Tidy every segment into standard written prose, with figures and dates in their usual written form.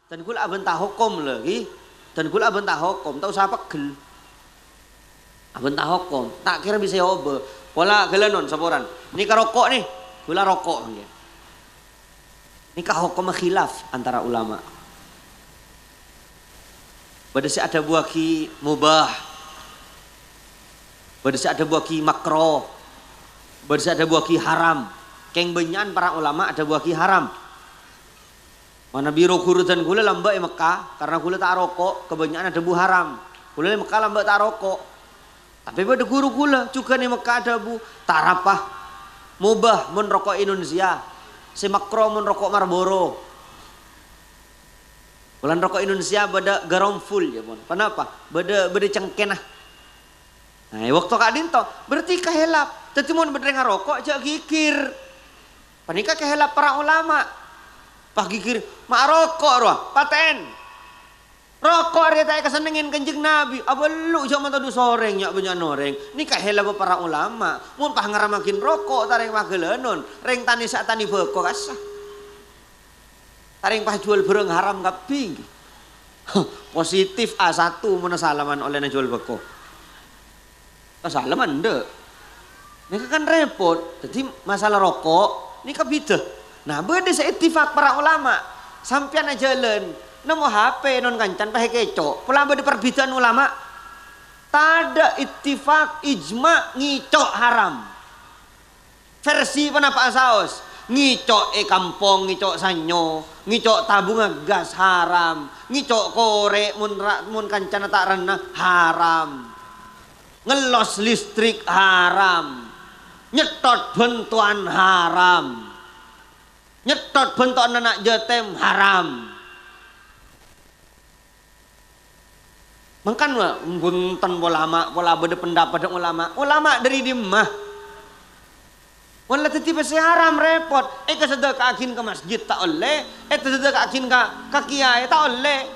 Dan kula abentah hukum lagi. Dan kula abentah hukum. Tahu siapa gel? Abentah hukum. Tak kira bisa obe. Pola gelenon saporan. Ini rokok nih. Kula rokok. Ini hukum khilaf antara ulama. Badasi ada buaki mubah. Badasi ada buaki makro. Badasi ada buaki haram. Keng benyan para ulama ada buaki haram. Mana biro kurutan gula lambak Mekah karena gula tak rokok kebanyakan ada bu haram. Gula di Mekah lambak tak rokok. Tapi pada guru gula juga nih Mekah ada bu tarapah mubah mun rokok Indonesia. Si makro mun rokok Marlboro. Bulan rokok Indonesia beda garam full ya pun. Kenapa? Beda cengkenah. Nah, waktu kadin to berarti kehelap. Tapi mun beda rokok jak gigir. Panika kehelap para ulama. Pak gigir mak rokok roh paten. Rokok dia tak kesenengin Kanjeng Nabi. Abelu jak mantadu soreng nyak banyak noreng. Ni kehelap para ulama. Mun pah ngaramakin rokok tareng magelenon. Reng tani sak tani beko kasah. Taring pas jual bereng haram kaping. Positif A1 mana salaman oleh na jual beko. Salaman dek. Ini kan repot. Jadi masalah rokok ini kebidah. Nah beda seittifak para ulama. Sampian aja jalan. Nemu HP non kancan pakai kecok. Pulang beda perbedaan ulama. Tada ittifak ijma ngicok haram. Versi penapa saos. Ngicok kampong, ngicok sanyo, ngicok tabung gas haram, ngicok korek mun kancana tak renah haram, ngelos listrik haram, nyetot bentuan haram, nyetot bentuan anak jetem haram. Mangkan bunten pola beda pendapat ulama dari dimah. Wala titipa si haram repot. Kesedekah akin ke masjid tak oleh. Kesedekah akin ke kiai tak oleh.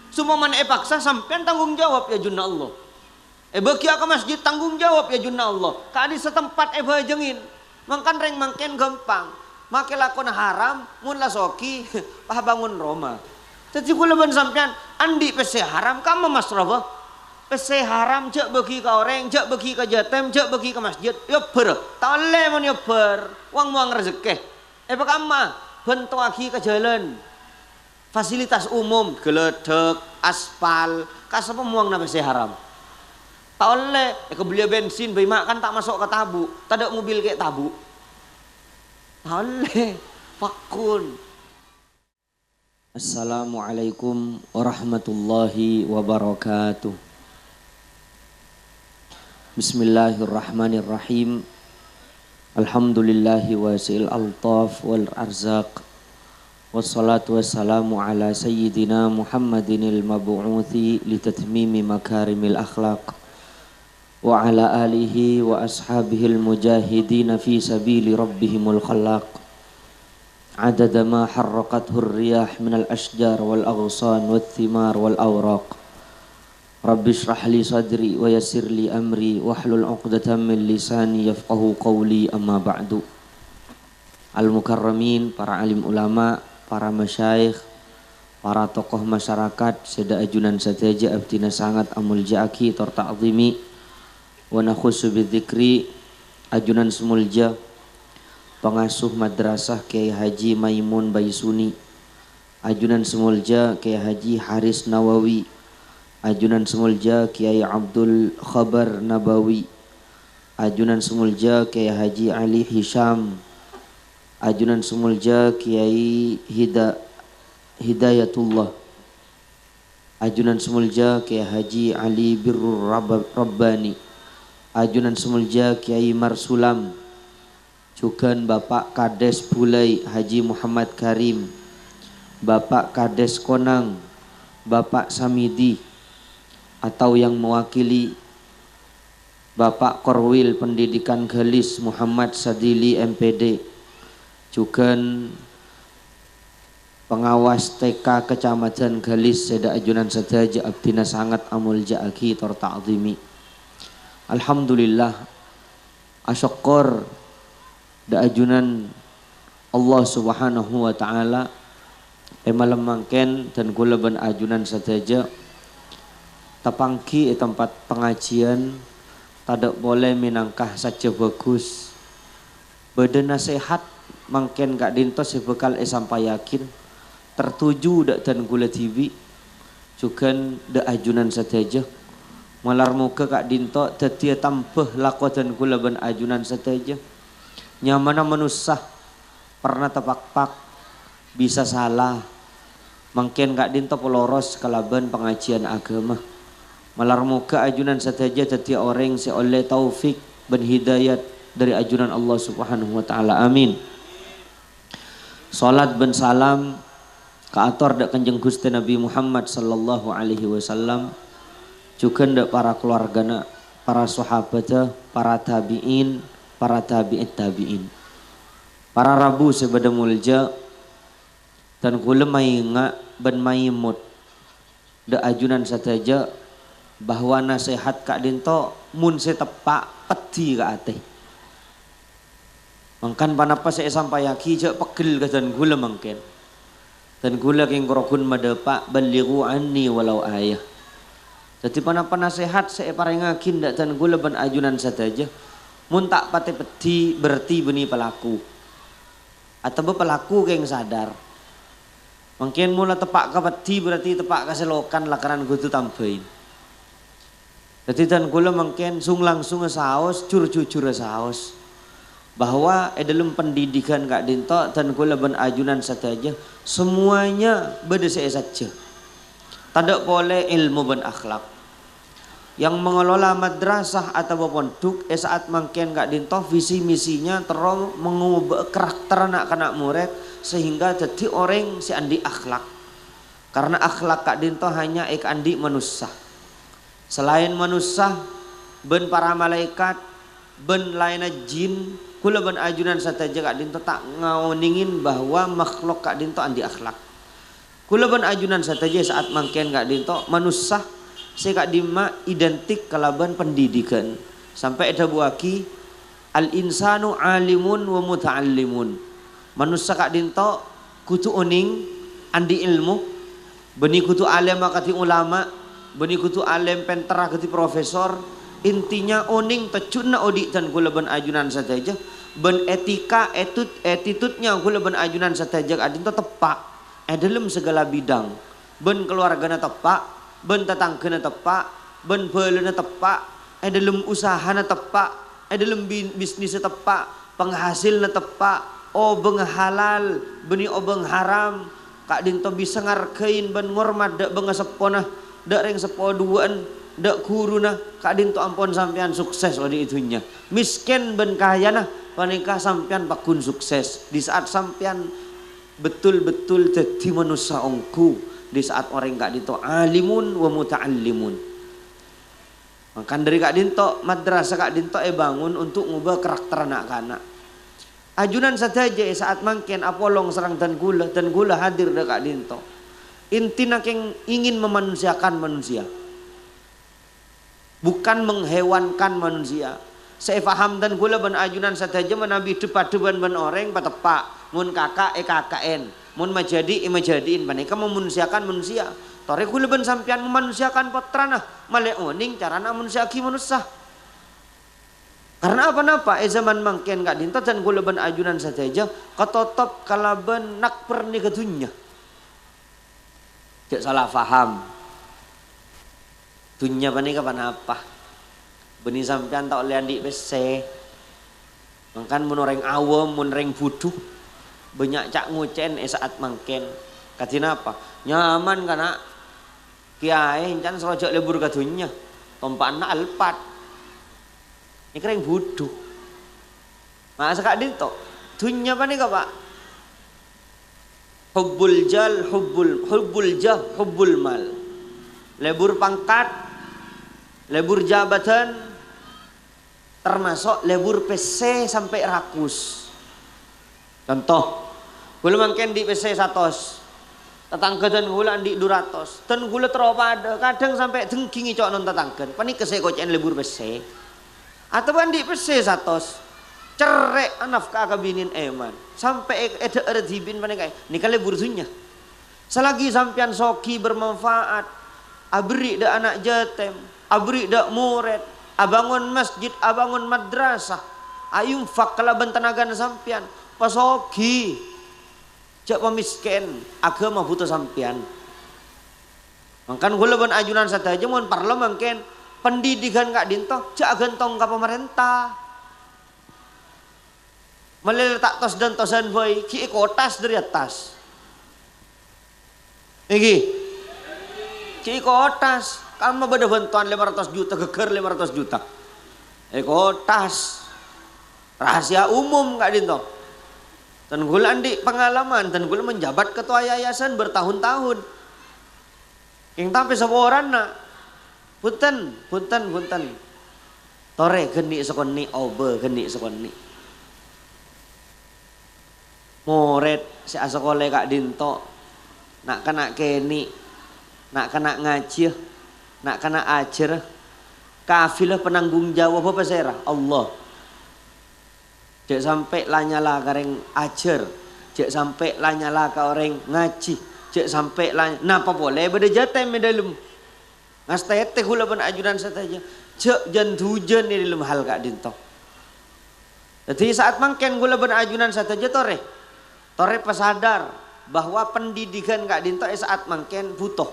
Semua mana paksa sampean tanggung jawab ya junna Allah. Bekia ke masjid tanggung jawab ya junna Allah. Kadi setempat bajengin. Mangkan reng mangken gampang. Make lakon haram mun la soki pah bangun Roma. Jadi kula ban sampean andi pese haram kamu masraba. Pese haram jak bagi ke orang, jak bagi ke jatem, jak bagi ke masjid. Ya ber, tole mon ya ber. Wang rezeki. Pakama bentuk lagi ke jalan. Fasilitas umum, geledek, aspal, kasapa muang na pese haram. Tole, kebeli bensin, bayi makan tak masuk ke tabu. Tadak mobil kayak tabu. Tole, fakun. Assalamualaikum warahmatullahi wabarakatuh. Bismillahirrahmanirrahim. Alhamdulillahi wasil altaf wal arzaq. Wassalatu wassalamu ala sayyidina Muhammadinil mabu'uthi litatmimi makarimil akhlaq. Wa ala alihi wa ashabihil mujahidina fi sabili rabbihimul khallaq. Adada ma harraqathu riyah minal ashjar wal aghsan wal thimar wal awraq. Rabbi shrah li sadri wa yassir li amri wahlul 'uqdatam min lisani yafqahu qawli amma ba'du. Al-mukarramin, para alim ulama, para masyayikh, para tokoh masyarakat, seda ajunan sateja abdina sangat amul ja'aki tor ta'zimi wa nakhusu bidzikri ajunan semulja pengasuh madrasah Kiai Haji Maimun Baisuni, ajunan semulja Kiai Haji Haris Nawawi, ajunan semulja Kiai Abdul Khabar Nabawi, ajunan semulja Kiai Haji Ali Hisham, ajunan semulja Kiai Hidayatullah, ajunan semulja Kiai Haji Ali Birrur Rabbani, ajunan semulja Kiai Marsulam, juga Bapak Kades Bulai Haji Muhammad Karim, Bapak Kades Konang, Bapak Samidi, atau yang mewakili Bapak Korwil Pendidikan Galis Muhammad Sadili MPD, juga pengawas TK Kecamatan Galis seda ajunan sadaja abdina sangat amul ja'aki tor ta'zimi. Alhamdulillah asyukur da ajunan Allah Subhanahu wa taala malam mangken dan kula ben ajunan saja tapangki tempat pengajian tidak boleh minangkah saja bagus badan nasihat mangken kak dinto sebekal sampai yakin tertuju dak dan kula TV juga dak ajunan saja malar muka kak dinto tetia tambah lako dan kula ben ajunan saja nyamana menusah pernah tepak-pak bisa salah mangken kak dinto peloros kalaban pengajian agama malar muka ajunan saja tetia orang seoleh taufik ben hidayat dari ajunan Allah Subhanahu wa taala amin. Salat ben salam kaator dak Kanjeng Gusti Nabi Muhammad sallallahu alaihi wasallam juga ndak para keluargana para sahabat para tabiin para tabi'in para rabu sebada mulja dan kula mainga ben maimut dak ajunan saja bahwa nasihat kak dinto mun setepak peti ka ate mangkan panapa saya sampai yaki jak pegel ka dan gula mangken dan gula king krokun madepak balighu anni walau ayah jadi panapa nasihat saya parengakin dak dan gula ben ajunan saja mun tak pate peti berarti beni pelaku atau pelaku keng sadar mungkin mula tepak ka peti berarti tepak ka selokan lakaran kudu tambahin. Jadi dan kula mungkin sung langsung saos jujur saos bahwa dalam pendidikan kak dinto dan kula ben ajunan saja semuanya beda saja. Tidak boleh ilmu ben akhlak. Yang mengelola madrasah atau pondok saat mungkin kak dinto visi misinya terus mengubah karakter anak-anak murid sehingga jadi orang si andi akhlak. Karena akhlak kak dinto hanya andi manusia. Selain manusia, ben para malaikat, ben lainnya jin, kula ben ajunan saja kak dinto tak ngauningin bahwa makhluk kak dinto andi akhlak. Kula ben ajunan saja saat mangken kak dinto manusia saya kak dima identik kalaban pendidikan. Sampai ada buaki al insanu alimun wa muta'allimun. Manusia kak dinto kutu uning andi ilmu, beni kutu alim makati ulama. Beni kutu alim pentera keti profesor intinya oning tecuna odi dan kula ben ajunan saja ben etika attitude-nya kula ben ajunan saja adinto tepak dalam segala bidang ben keluargana tepak ben tetanggana tepak ben beulana tepak dalam usahana tepak dalam bisnis tepak penghasilna tepak obeng halal beni obeng haram kak dinto bisa ngarkein ben ngormat dak benga sepona dak reng sepoduan dak kuruna kak dinto ampun sampean sukses di itunya miskin ben kayana panikah sampean pakun sukses di saat sampean betul-betul jadi manusia ongku di saat orang kak dinto alimun wa muta'allimun makan dari kak dinto madrasah kak dinto bangun untuk ngubah karakter anak-anak ajunan saja saat mangken apolong serang dan gula hadir dak kak dinto intina yang ingin memanusiakan manusia bukan menghewankan manusia saya paham dan gula ben ajunan saja menabi depan ben orang patepak mun kakak KKN mun majadi majadiin paneka memanusiakan manusia tore gula ben sampean memanusiakan potrana male oning carana manusiaki manusia karena apa-apa zaman mangken kak dinto dan gula ben ajunan saja ketotop kalaban nak perni kedunya tidak salah faham dunia bani kapan apa beni sampean tak oleh andik bese mangkan mun orang awam mun orang buduh banyak cak ngucen saat mangken katina apa nyaman kana kiai can serojok lebur ke dunia tompakna alpat ini kering buduh masa kak dinto dunia bani kapan hubbul jal hubbul jah hubbul mal lebur pangkat lebur jabatan termasuk lebur PC sampai rakus contoh gula mangken di PC 100 tetangga dan gula di 200 dan gula teropada kadang sampai dengkingi cok non tetangga panik kesekocen lebur PC atau di PC 100 cerek anak kakabinin eman sampai ada hibin mana kayak nikah lebur dunya Selagi sampean soki bermanfaat, abri dak anak jatem, abri dak murid, abangun masjid, abangun madrasah, ayum fak kalaban tenaga sampean, pasoki, cak pemiskin, agama butuh sampean. Mangkan gula ban ajunan saja mon parlemen ken pendidikan kak dinto, cak gentong ke pemerintah. Meletak tos dan tosan boy, ki kotas dari atas. Iki, ki kotas, kamu beda bantuan 500 juta, geger 500 juta. Kotas, rahasia umum kak dinto. Dan gula andi pengalaman, dan gula menjabat ketua yayasan bertahun-tahun. Yang tapi seorang nak, punten. Tore geni sekoni, obe geni sekoni. Murid si sekolah kak dinto, nak kena keni, nak kena ngaji, nak kena ajar, kafilah penanggung jawab apa serah Allah. Cek sampai lanyala kareng ajar, cek sampai lanyala ka orang ngaji, cek sampai lanyala, napa boleh beda jatah medalum, ngastete hula pen ajudan saja, cek jan hujan di dalam hal kak dinto. Jadi saat mangken gula pen ajudan saja Tore pesadar bahwa pendidikan kak dinto saat mangken butuh.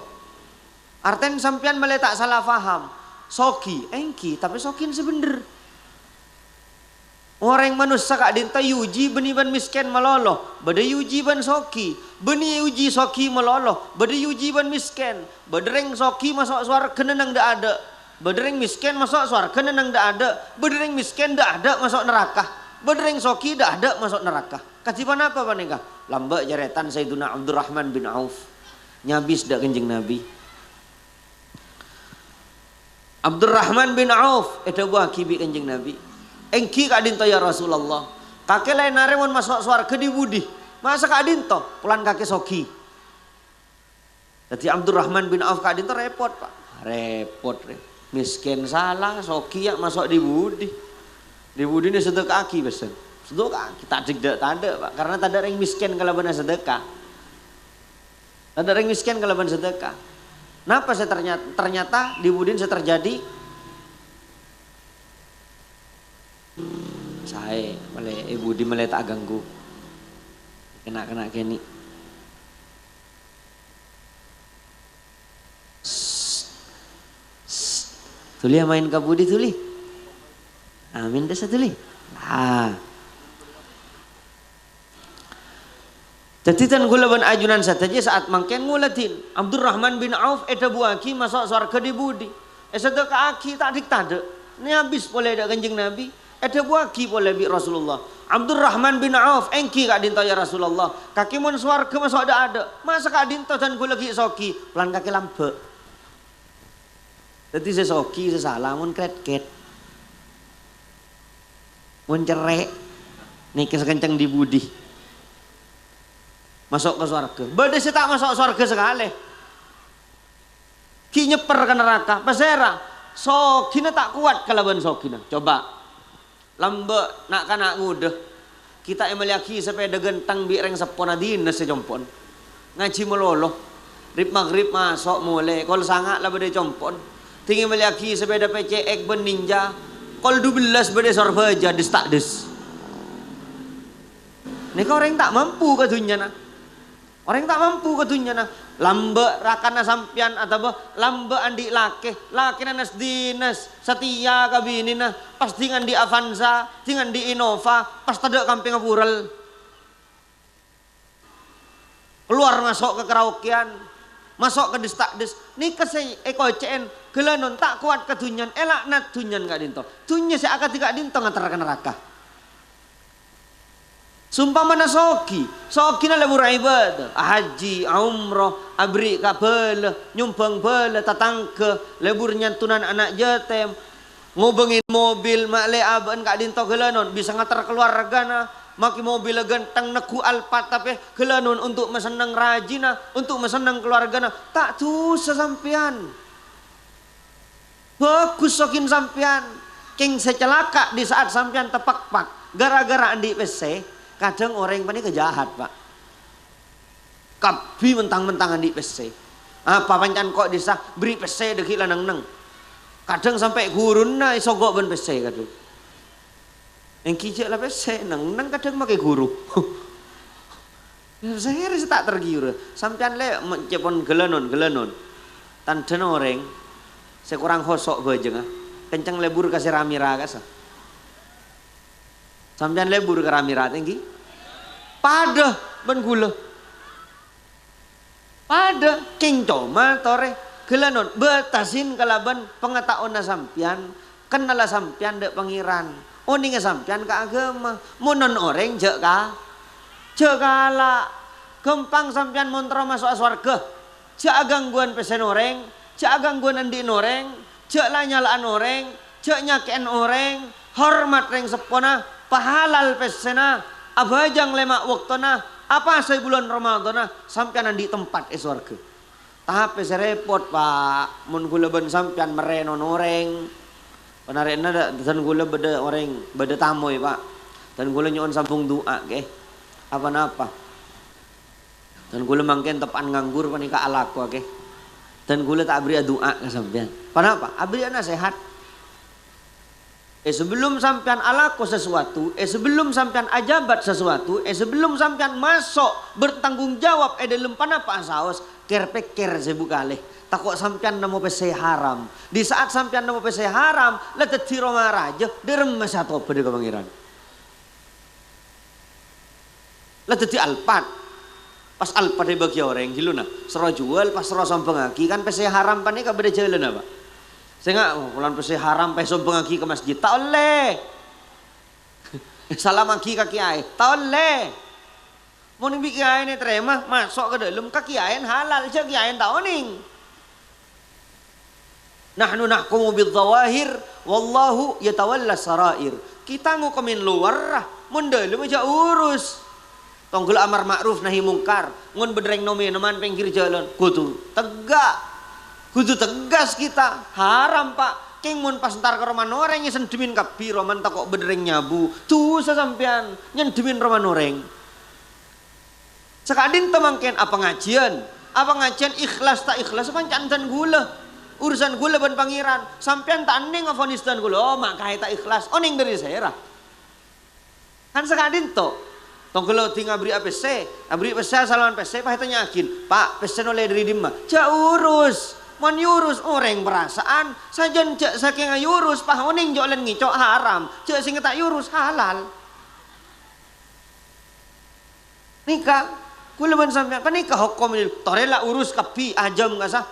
Arten sampean meletak salah faham. Soki, engki, tapi sokin sebener. Orang manusia kak dinto yuji beni ban miskin meloloh, bade yuji ban soki, beni yuji soki meloloh, bade yuji ban miskin, badereng soki masuk surga nenang dak ada, badereng miskin masuk surga nenang dak ada, badereng miskin dak ada masuk neraka, badereng soki dak ada masuk neraka. Kasipan apa paneka? Lambak jaretan Sayyiduna Abdurrahman bin Auf. Nyabis dak Kanjeng Nabi. Abdurrahman bin Auf eta buah kibi Kanjeng Nabi. Engki kak dinto ya Rasulullah. Kakek lain naremon masuk swarga di budi. Masa kak dinto pulan kakek soki. Jadi Abdurrahman bin Auf kak dinto repot, Pak. Repot. Miskin salah, soki ya masuk di budi. Di budi ini sedekah kaki besen. Sedekah kita tidak tanda Pak, karena tak ada orang miskin kalau benar sedekah. Tak ada orang miskin kalau benar sedekah. Kenapa saya ternyata di Budin saya terjadi? Saya oleh ibu di mulai tak ganggu, kena keni. Tuli main ke Budi tuli. Amin desa tuli. Jadi tan gula ban ajunan saja saat mangken ngulatin Abdurrahman bin Auf eta buaki masuk surga di budi. Sedekah aki tak diktade. Ini habis boleh dak Kanjeng Nabi. Eta buaki boleh bi Rasulullah. Abdurrahman bin Auf engki kak dinto ya Rasulullah. Kaki mun surga masuk ada. Masa kak dinto dan gula lagi soki pelan kaki lambe. Jadi saya soki saya salah mun kret. Mun cerek nih kesekencang di budi. Masuk ke surga. Badai saya tak masuk surga sekali. Ki nyeper ke neraka. Pasera. Sokina tak kuat kalaban sokina. Coba. Lambe nak kana ngudah. Kita emeliaki sepeda gentang bireng sepona dinas sejompon. Ngaji meloloh. Rip maghrib masuk mulai. Kol sangat lah badai jompon. Tinggi meliaki sepeda PCX ben ninja. Kol 12 badai sorbaja des tak des. Ini kau orang tak mampu ke dunia nah. Orang tak mampu ke dunia nah. Lambe rakana sampian atau lambe andi laki nanas dinas setia kabini nah pas dengan di Avanza dengan di Innova pas tada kamping apural keluar masuk ke karaokean masuk ke distakdes nih kesay ekocen gelanon tak kuat ke dunia elak nat dunia gak dinto dunia saya akan tidak dinto ngantar ke neraka. Sumpah mana soki na lebur ibadah haji umroh abri ka bela nyumbang bela tatangke lebur nyantunan anak jatem ngobengin mobil makle aban kak dinto gelanon bisa ngatar keluarga na maki mobil genteng neku alpat tapi gelanon untuk mesenang rajina untuk mesenang keluarga na tak tuh sesampian bagus sokin sampian king secelaka di saat sampian tepak-pak gara-gara andi PC. Kadang orang ini kejahat Pak. Kabi mentang-mentangan di PC. Apa pancan kok disah beri PC deki lanang neng. Kadang sampai gurun na isogok ben PC kadang. Yang kijak lah PC neng kadang pakai guru. Saya tak tergiur. Sampean le cepon gelenon. Tanten orang sekurang hosok bajeng kencang lebur kasih ramira kasa. Sampean lebur ke ramira tinggi. Pada ben gula. Pada king coma tore gelanon betasin kalaban pengetahuan sampian kenala sampian dek pangeran oning sampian ke agama monon orang jek kala gempang sampian montro masuk surga jek gangguan pesen orang jek gangguan andin orang jek lah nyalaan orang jek nyakean orang hormat reng sepona pahalal pesena abajang lemak waktona apa saya bulan Ramadan sampian di tempat surga. Tapi serepot pak, mun gula ben sampian merenon orang, penarena dan gula beda orang beda tamoy pak, dan gula nyon sambung doa ke, apa dan gula mangken tepan nganggur panika alaku ke, dan gula tak beri doa ke sampian, kenapa? Abri anak sehat. Sebelum sampian alaku sesuatu, sebelum sampian ajabat sesuatu, sebelum sampian masuk bertanggung jawab dalam panapa saos. Ker sebuka leh takut sampian namo pese haram di saat sampian namo pese haram la tetiro maraja derem satu pada kepangiran la teti alpat pas alpat di bagi orang giluna sero jual pas sero sombong aki kan pese haram pani ka beda jalan apa saya ulan pese haram pese sombong aki ke masjid tak oleh salam aki kaki ai tak oleh mau nih kiai ini terima masuk ke dalam kiai halal aja kiai tahu nih. Nahnu nahkumu bidzawahir wallahu yatawalla sarair. Kita ngukumin luar mun dalam aja urus. Tonggol amar ma'ruf nahi mungkar, ngun bedreng noman pinggir jalan. Kudu tegas kita. Haram Pak. King mun pas ntar ke roman orang nyesendemin kapi roman tak kok bedreng nyabu. Tuh sesampian nyendemin roman orang. Sekadin temangken apa ngajian ikhlas tak ikhlas pancan dan gula urusan gula ban pangeran sampean tak ning avonis dan gula oh maka tak ikhlas oning dari saya kan sekadin to tong gula tinggal beri APC salaman PC pak tanya yakin pak PC oleh dari dimma ja urus mon yurus orang perasaan sajen cek saking yurus pak oning jolan ngicok haram cek sing tak yurus halal nikah kula ban sampean panika hukum ini torela urus kapi ajam enggak sah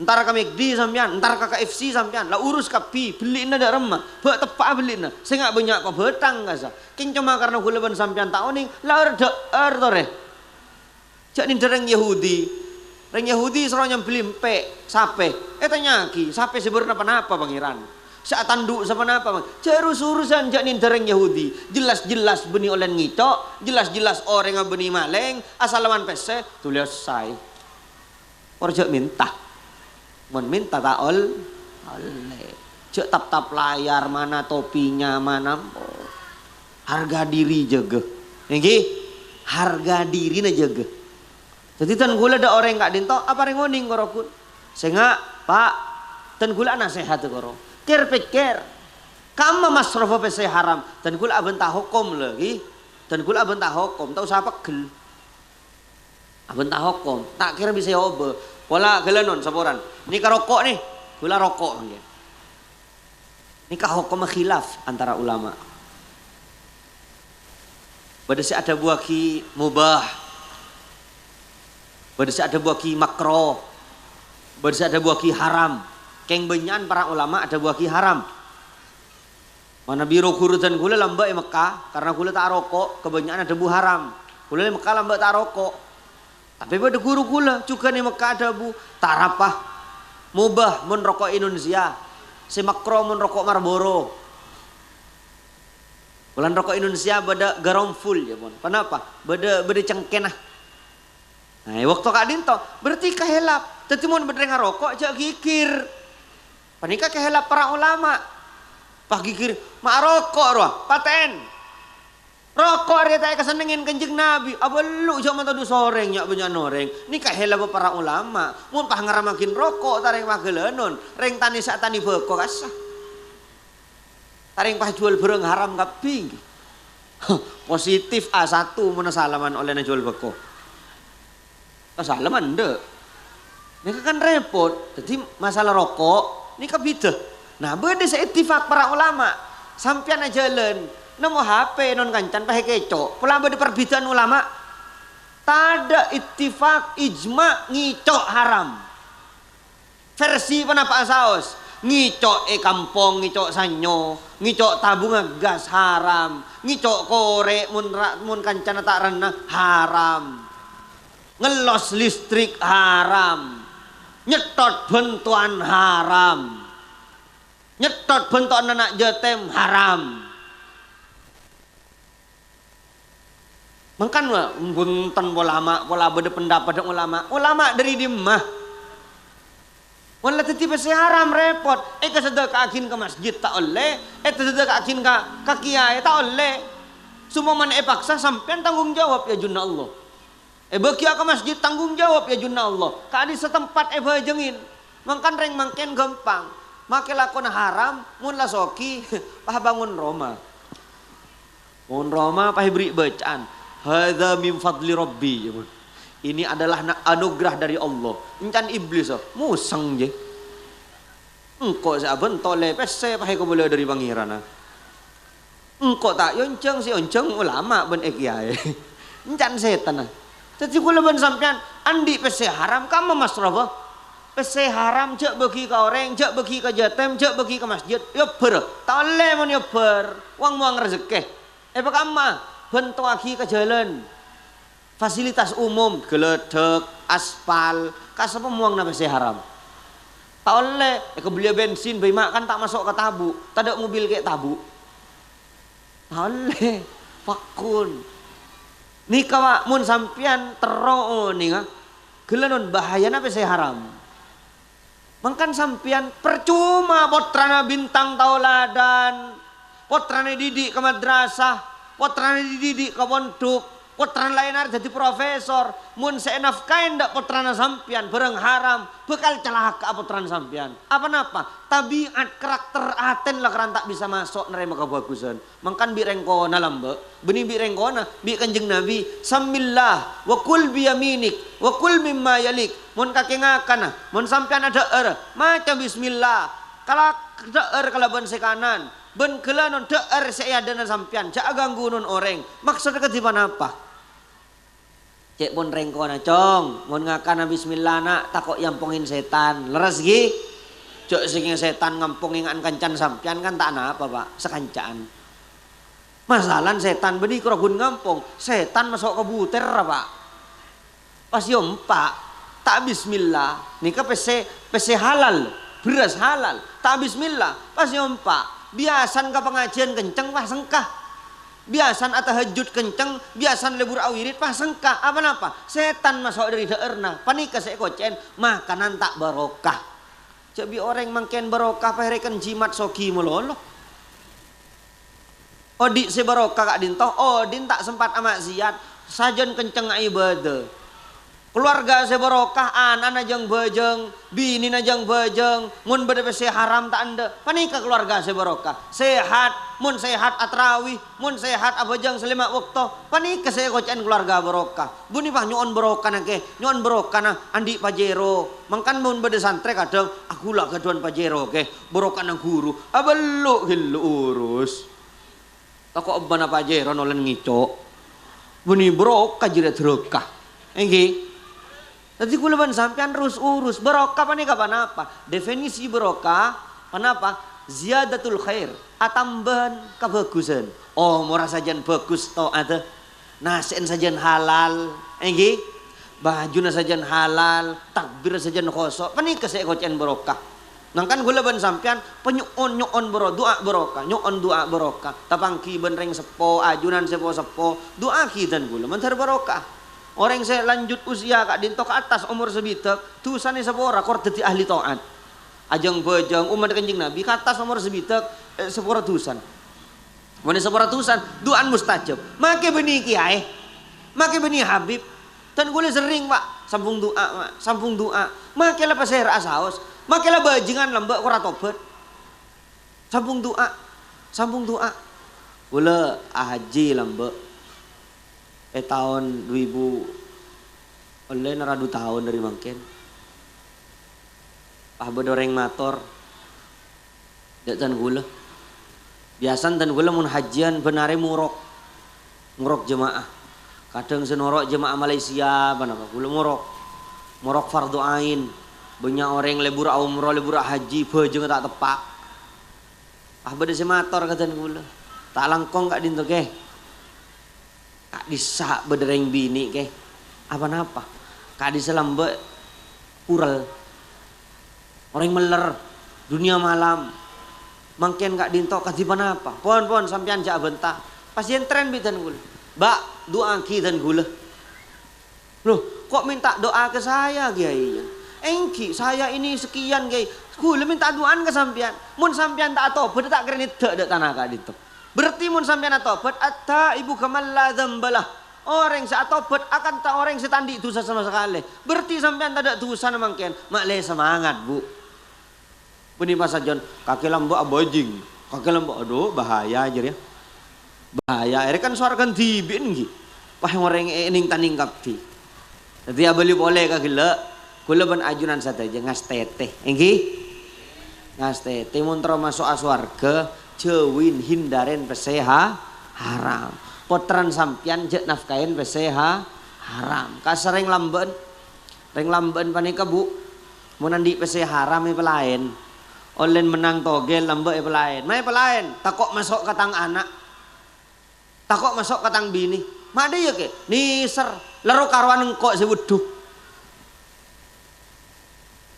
entar kami di sampean entar ka KFC sampean lah urus kapi beli na dak remah bak tepak beli na sing enggak banyak kok betang enggak sah king cuma karena kula ban sampean tak oning la tore jak ning dereng Yahudi reng Yahudi sero nyembeli empek sape tanya ki sape seberna napa pangeran saat tanduk sama apa cerus urusan jak nintereng Yahudi jelas-jelas beni olen ngicok jelas-jelas orang yang beni maleng asalaman pese tulis say orjak minta mon minta tak oleh cek tap layar mana topinya mana harga diri jaga niki harga diri na jaga jadi tan gula ada orang nggak dinto apa rengoning korokun sehingga pak tan gula nasihat koro pikir kamu masrofa pese haram dan gula abentah hukum lagi dan gula abentah hukum tahu siapa gel abentah hukum tak kira bisa obe pola gelanon saboran ini rokok nih gula rokok ini hukum khilaf antara ulama badasi ada buah ki mubah badasi ada buah ki makro badasi ada buah ki haram keng benyan para ulama ada buah ki haram. Mana biro kurutan gula lambak Mekah karena gula tak rokok kebanyakan ada bu haram. Gula Mekah lambak tak rokok. Tapi pada guru gula juga nih Mekah ada bu tarapah mubah mun rokok Indonesia. Si makro mun rokok Marlboro. Bulan rokok Indonesia beda garam full ya pun. Kenapa? Beda cengkenah. Nah, waktu kadin to berarti kahelap. Tetapi mun bedrenga rokok jak gigir. Panika kehelap para ulama. Pak gigir mak rokok roh paten. Rokok dia tak kesenengin Kanjeng Nabi. Abelu cuma tadu soreng nyak banyak noreng. Ni kah hela para ulama. Mun pah ngaramakin rokok tareng magelenon. Reng tani sak tani beko kasah. Tareng pah jual bereng haram kaping. Positif A1 mun salaman oleh na jual beko. Salaman dek. Ini kan repot. Jadi masalah rokok ni kabida. Nah, beda seittifak para ulama. Sampian aja jalan. Nemu HP non kancan pakai kecok. Pulang beda perbedaan ulama. Tada ittifak ijma ngicok haram. Versi penapa saos. Ngicok kampung, ngicok sanyo, ngicok tabung gas haram, ngicok korek mun kancan tak renah haram. Ngelos listrik haram. Nyetot bentuan haram. Nyetot bentuan anak jetem haram. Mangkan bunten ulama, pola beda pendapat ulama dari dimah. Wala teti pasti haram repot. Kesedekah akin ke masjid tak oleh, kesedekah akin ke kiai tak oleh. Semua mana paksa sampean tanggung jawab ya junna Allah. Bekia ke masjid tanggung jawab ya junna Allah. Kadi setempat bajengin. Mangkan reng mangken gampang. Make lakon haram mun la soki pah bangun Roma. Bangun Roma pah beri bacaan. Hadza min fadli rabbi. Ini adalah anugerah dari Allah. Encan iblis musang je. Engkau saben tole pese pahe ko boleh dari pangeran. Engkau tak yonceng si yonceng ulama ben kiai. Encan setan. Jadi kula ben sampean andi pese haram kamu masraba. Pese haram cek bagi ka orang, cek bagi ka jatem, cek bagi ka masjid. Ya ber. Tole mun ya ber. Wang muang rezeki. Pakama bentuk lagi ke jalan fasilitas umum geledek aspal kasih pemuang napa sih haram tak oleh kebeli bensin bayi makan tak masuk ke tabu tak ada mobil kayak tabu tak oleh fakun nih kawa mun sampian teroo nih kan gelenon bahaya napa sih haram mangkan sampian percuma potrana bintang tauladan potrana didik ke madrasah potrane dididik ke pondok, potrane lain hari jadi profesor, mun seenafkain ndak potrane sampian, bereng haram, bekal celaka potrane sampian. Apa napa? Tabiat karakter aten lah keran tak bisa masuk nerima kebagusan. Mangkan birengkona lambe, benih birengkona, bi Kanjeng Nabi, samillah, wa kul biyaminik, wa kul mimma yalik. Mun kaki ngakan, mun sampian ada macam bismillah. Kalau ada kalaban sekanan. Ben kelanon deer saya dana sampian, cak ganggu nun orang. Maksudnya ketipan apa? Cek pun rengkona cong, mun ngakana bismillah nak takok yampongin setan. Leres gi? Cok sing setan ngampongin ngan kancan sampian kan tak apa pak, sekancaan. Masalah setan beni krogun ngampong, setan masuk ke buter pak. Pas pak, tak bismillah, nika pese halal, beras halal, tak bismillah, pas pak. Biasan ke pengajian kenceng pas sengkah. Biasan atahajud kenceng, biasan lebur awirit pas sengkah. Apa setan masuk dari daerna. Panika saya kocen makanan tak barokah. Jadi orang mangken barokah paherekan jimat soki melolo. Odi se barokah kak dintoh, odin tak sempat amak ziat. Sajen kenceng ibadah. Keluarga saya barokah, anak najang bajeng, bini najang bajeng, mun beda pese haram tak anda. Panika keluarga saya barokah, sehat, mun sehat atrawi, mun sehat abajeng selima waktu. Panika saya kocan keluarga barokah. Buni pah nyon barokah nake, nyon barokah na andi pajero. Mangkan mun beda santre kadang aku lah kaduan pajero ke, barokah na guru. Abelu hilu urus. Tako abana pajero nolen ngicok. Buni barokah jadi terokah. Enggi. Tadi kulaban sampean urus barokah panika apa? Definisi barokah panapa? Ziyadatul khair, atambahan kebagusan. Oh, murah sajian bagus to ada. Nasen sajian halal, enggi. Bajuna sajian halal, takbir sajian khosok. Panika saya kocen barokah. Nangkan kulaban sampean penyon baro doa barokah, nyon doa barokah. Tapangki benreng sepo, ajunan sepo, doa kidan kula mantar barokah. Orang saya lanjut usia kak dinto ke atas umur sebitek tusane sepora kor dadi ahli taat. Ajeng bajeng umat Kanjeng Nabi ke atas umur sebitek sepora tusan. Mun seperatusan duaan mustajab. Make beni kiai. Make beni Habib. Dan gue sering Pak, sambung doa, Pak. Sambung doa. Make lah pasir asaos. Make lah bajingan lembek ora tobat. Sambung doa. Sambung doa. Gula haji lembek. Tahun 2000 oleh naradu tahun dari mungkin. Bedoreng motor. Dak tan gula. Biasan tan gula mun hajian benare murok. Murok jemaah. Kadang senorok jemaah Malaysia banapa gula murok. Murok fardu ain. Banyak orang lebur umroh, lebur haji beujeng tak tepak. Beda motor katan gula. Tak langkong kak dinto ke. Kak disak bedereng bini ke. Apa-apa. Kak diselambe kural. Orang meler dunia malam. Mangken kak dinto kadipan apa? Pon sampean jak bentah. Pasien tren bitan gula. Mbak doa ki dan gula. Loh, kok minta doa ke saya kiai? Engki saya ini sekian kiai. Gula minta doaan ke sampean. Mun sampean tak tobat tak keren dak tanah kak dinto. Berarti mun sampean tobat atta ibu kamal la dzambalah. Orang saat tobat akan tak orang setandi dosa sama sekali. Berarti sampean tak ada dosa mangken. Mak le semangat, Bu. Beni pasajon kaki lambok abojing. Kaki lambok aduh bahaya aja ya. Bahaya. Ini kan suara kan tibin nggih. Pah orang ening taning kapti. Jadi abeli boleh kaki le. Kula ben ajunan sateja ngas teteh. Nggih. Ngas teteh mun masuk aswarga jewin hindaren peseha haram. Potran sampian jek nafkain peseha haram. Kasering lamben. Reng lamben panika Bu. Mun andi peseha haram e pelain. Olen menang togel lambek e pelain. Mae pelain takok masuk ke tang anak. Takok masuk ke tang bini. Mak de ya ke niser lero karwan engkok sewuduh.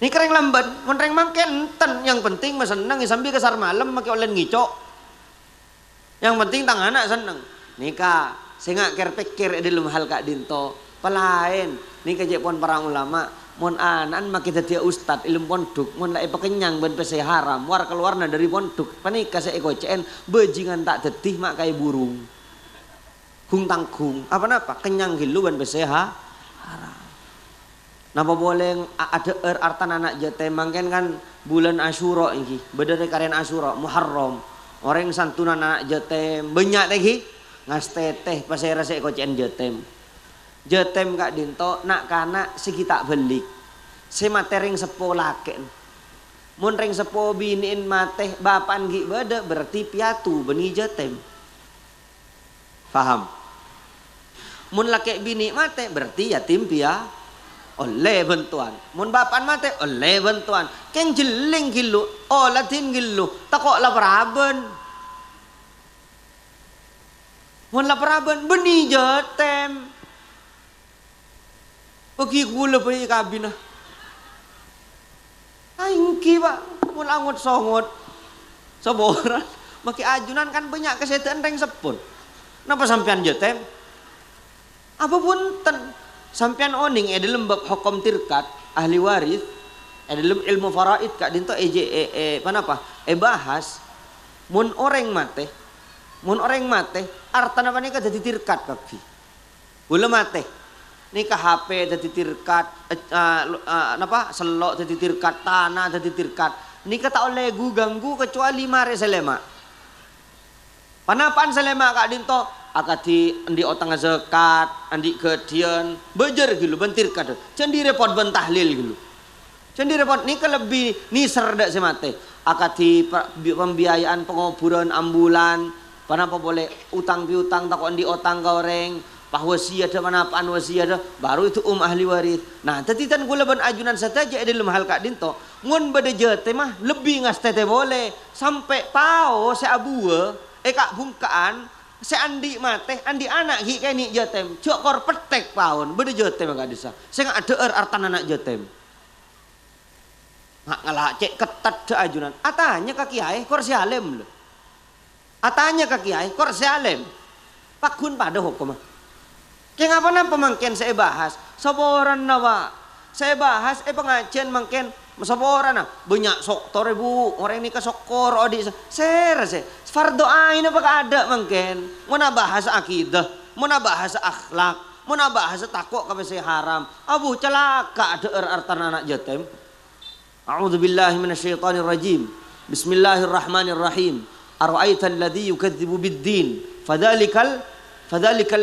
Ni kereng lamben, mun reng mangken enten yang penting mah seneng sambil kesar malam make olen ngicok. Yang penting tang anak seneng. Nika sing ker pikir di dalam hal kak dinto pelain. Nika jek pon para ulama mun anan make dadi ustad ilmu pondok mun lek pekenyang ben pese haram war keluarna dari pondok panika se ekocen bajingan tak dedih mak kaya burung gung tanggung apa-apa kenyang gilu ben pese haram. Napa boleh ada artan anak jete mangken kan bulan Asyura iki bedere karen Asyura Muharram orang santunan anak jete banyak lagi ngas teteh pasera se ekocen jetem. Jetem kak dinto nak kana sigi tak belik. Si matering sepo laken. Mun ring sepo biniin mateh bapan gi beda berarti piatu beni jetem. Paham? Mun laki bini mate berarti yatim pia oleh bantuan. Mun bapan mate oleh bantuan. Keng jeling gilu, olatin gilu, takok laparaben. Mun laparaben beni jetem. Pergi gula pergi kabin ah. Aingki Pak, mun angot songot. Saboran, maki ajunan kan banyak kesehatan reng sepun. Napa sampean jetem? Apa punten sampean oning dalam bab hukum tirkat ahli waris, dalam ilmu faraid kak dinto panapa? Bahas mun orang mate, artana apa nika jadi tirkat kafi. Gula mate. Nikah HP jadi tirkat, napa selok jadi tirkat, tanah jadi tirkat. Nikah tak oleh ganggu kecuali mare selema. Panapaan selema kak dinto akati andi otang zakat, andi kedian, bejer gitu bentirkat. Cendi repot bentahlil gitu. Cendi repot nikah lebih niser dak semate. Akati pembiayaan pengoburan ambulan, panapa boleh utang piutang tak andi otang goreng. Pah wasiat ada manapaan wasiat ada baru itu ahli waris. Nah, tetitan gula ban ajunan saja dalam hal kak dinto. Mun bade jete mah lebih ngas tete boleh sampai pao se abua kak bungkaan se andi mate andi anak gi keni jetem cok kor petek paon bade jetem gak desa. Saya nggak ada artan anak jetem. Mak ngalah cek ketat de ajunan. Atanya ke kiai kor si alem loh. Atanya ke kiai kor si alem. Pakun pada hukum. Kaya nga pa na pamangkin sa ibahas, saboran na ba? Saya bahas pengajian mungkin sapa orang banyak sok tore bu orang ini kesokor odi saya fardu ain apa ada mungkin mau bahas akidah mau bahas akhlak mau bahas takwa kabeh haram abu celaka ada artan anak yatim. A'udzubillahi minasyaitonir rajim. Bismillahirrahmanirrahim. Ara'aital ladzi yukadzibu biddin fadzalikal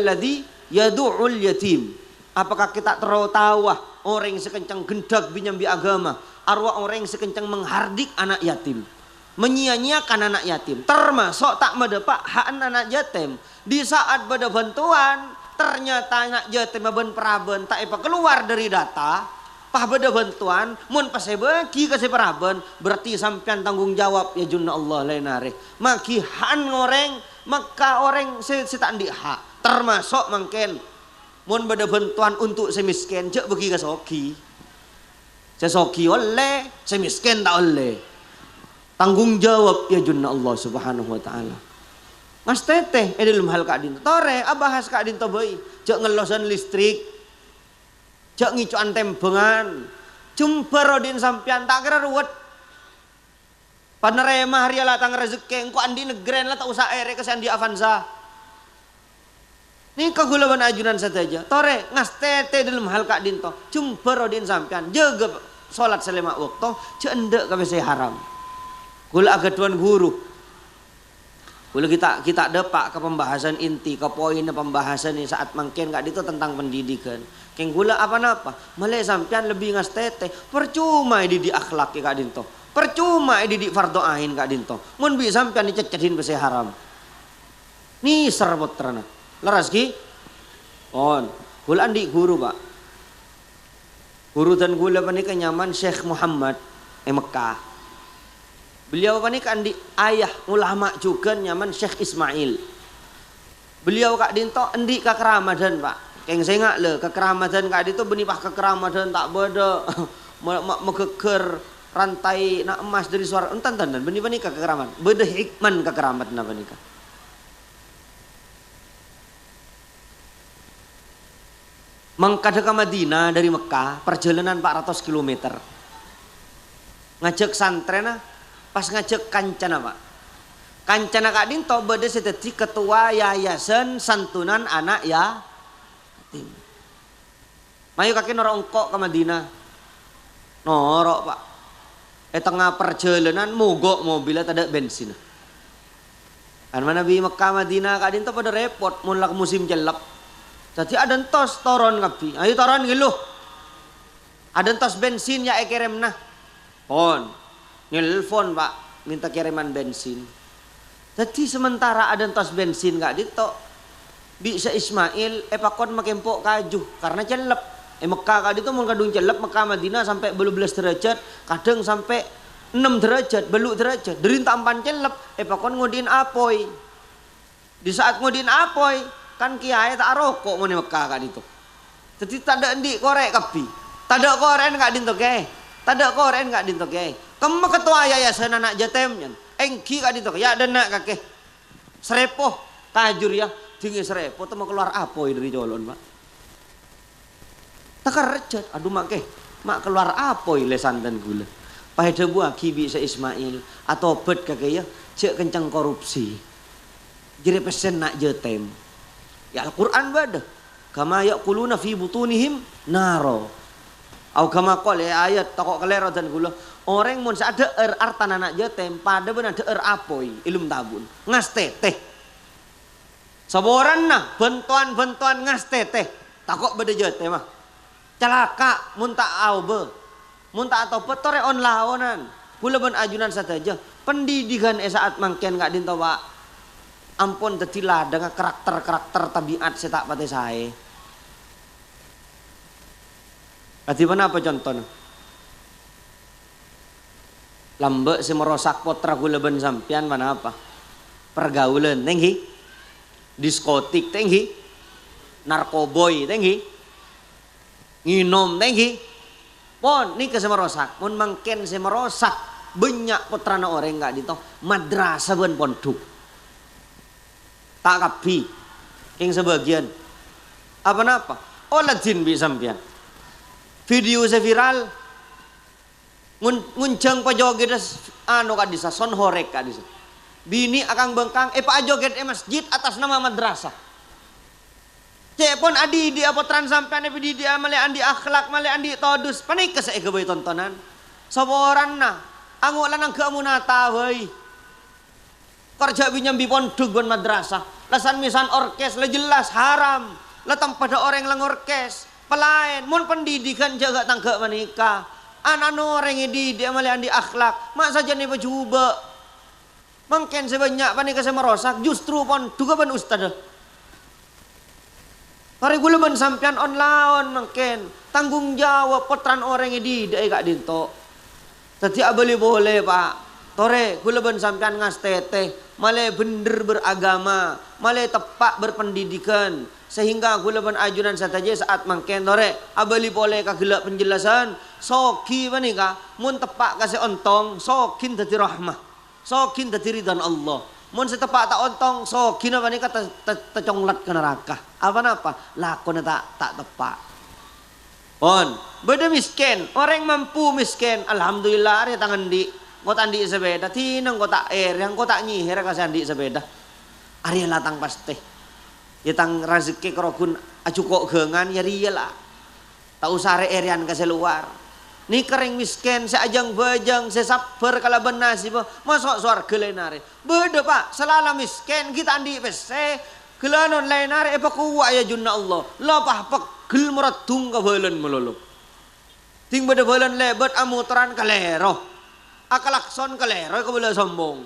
ladzi yad'ul yatim. Apakah kita tahu orang yang sekencang gendak binyambi agama, arwah orang yang sekencang menghardik anak yatim, menyia-nyiakan anak yatim, termasuk tak mendapat hak anak yatim. Di saat beda bantuan, ternyata anak yatim ben peraben tak keluar dari data, pah beda bantuan, mun pas bagi kasih peraben, berarti sampean tanggung jawab ya junna Allah lainare. Maki han orang, maka orang tak di hak, termasuk mungkin mun beda bantuan untuk semiskin, cek bagi ke soki. Sesoki oleh, semiskin tak oleh. Tanggung jawab ya junna Allah subhanahu wa ta'ala. Mas teteh, dalam hal kak dinto. Tore, abahas kak dinto bayi. Cek ngelosan listrik. Cek ngicuan tembengan. Jumpa rodin sampian, tak kira ruwet. Panerema hari latang rezeki, engkau andi negeren lah tak usah ere kesan di Avanza. Ini kegulaban ajunan saja. Tore ngas tete dalam hal kak dinto. Jumpa rodin sampean. Jaga sholat selama waktu. Cendek kabeh haram. Gula agak tuan guru. Gula kita depak ke pembahasan inti. Ke poin pembahasan ini saat mungkin kak dinto tentang pendidikan. Keng gula apa-apa. Malah sampean lebih ngas tete. Percuma didik akhlak kak dinto. Percuma didik fardu ain kak dinto. Mun bi sampean dicecedin besi haram. Nih serbot terana. Laras ki? On. Gula andi guru pak. Guru dan gula panika nyaman Syekh Muhammad Mekah. Beliau panika andi ayah ulama juga nyaman Syekh Ismail. Beliau kak dinto andi ke Ramadan pak. Keng saya ngak le ke Ramadan kak dinto benipah ke Ramadan tak beda megeger rantai nak emas dari suara entan benipah nikah ke Ramadan. Beda hikman ke Ramadan apa nikah. Mengkada ke Madinah dari Mekah perjalanan 400 km. Ngajak santrena pas ngajak kancana pak. Kancana kak dinto beda sedeti ketua yayasan santunan anak yatim. Mayu kaki norok engkok ke Madinah. Norok pak. Tengah perjalanan mogok mobilnya tak ada bensin. Kan mana bi Mekah Madinah kak dinto pada repot mulak musim jelek. Jadi ada tos toron kapi, ayo toron giluh. Ada tos bensin ya kirim nah. Pon, nelfon pak, minta kiriman bensin. Jadi sementara ada tos bensin gak dito, bisa Ismail pakon makempok kaju karena celep. Mekah kak dito mau kadung celep Mekah Madinah sampai 12 derajat, kadang sampai 6 derajat, beluk derajat. Dari tampan celep, pakon ngudin apoy. Di saat ngudin apoy. Kan kiai tak rokok mau di Mekah kak itu. Jadi tak ada di korek kapi. Tak ada koren kak dinto ke. Tak ada koren kak dinto ke. Kamu ketua yayasan anak jatemnya. Engki kak dinto ya ada nak kakek. Serepoh kajur ya. Tinggi serepoh tuh mau keluar apa dari jolon pak. Tak kerjat. Aduh mak ke. Mak keluar apa lesan dan gula. Pada buah kibi se Ismail atau bet kakek ya. Cek kencang korupsi. Jadi pesen nak jatem. Ya Al-Quran bada. Kama yaquluna fi butunihim naro. Au kama qala ayat takok kelero dan gula. Orang mun ada artan anak jatem pada benar ada apoi ilum tabun. Ngas teteh. Saboran nah bantuan ngas teteh. Takok beda jatem mah. Celaka mun tak au be. Mun tak atau petore on laonan. Gula ben ajunan saja. Pendidikan saat mangken gak dinto pak. Ampun tetilah dengan karakter tabiat setak pada saya. Berarti mana apa contohnya? Lambe si merosak potra gula ben sampian mana apa? Pergaulan tinggi, diskotik tinggi, narkoboy tinggi, nginom tinggi. Pon ni ke semerosak, mun mangken semerosak banyak potrana orang enggak dito madrasah ben pondok. Tak kapi, yang sebagian apa-apa, olah jin bisa sampian. Video saya viral. Ngunceng pa joget ano kadisa son horek kadisa. Bini akang bengkang pa joget masjid atas nama madrasah. Cek pun adi di apotran sampean di dia male andi akhlak male andi todus panik ka sa ikabay tontonan. Saboran na angulan ang keamunata wey. Kerja binyam pondok bon madrasah. Lasan misan orkes lah jelas haram. Lah pada orang lang orkes. Pelayan mun pendidikan jaga tangga menikah. Anak orang ini dia male andi akhlak. Mak saja nih coba. Mungkin sebanyak panik saya merosak justru pon juga ban ustad. Hari gula ban sampean on lawan mungkin tanggung jawab potran orang ini dai kak dinto. Tadi abeli boleh pak. Tore gula ban sampean ngas teteh male bener beragama, male tepak berpendidikan sehingga gula ban ajunan saja saat mungkin tore abeli boleh kagela penjelasan soki panika mun tepak kasih ontong sokin tadi rahmah. Sokin tadi ridhan Allah. Mun setepak tak ontong sokin apa nih kata terconglat ke neraka. Apa napa? Lakon tak tepak. On, beda miskin. Orang mampu miskin. Alhamdulillah ada tangan di. Kota andi sepeda. Tinang kota yang kota nyihir kasih andi sepeda. Ari latang pasti. Yatang rezeki kerogun acukok gengan ya riyalah. Tak usah erian kasih luar. Ni kering miskin, seajang bajang, sesabar kalaban nasib, masuk suarga lainare. Beda pak, selala miskin kita andi pese, gelanon lainare, kuwa ya junna Allah. Lapah pegel meretung ke balan melulu. Ting beda balan lebat amutran kalero, akalakson kalero kebelah sombong.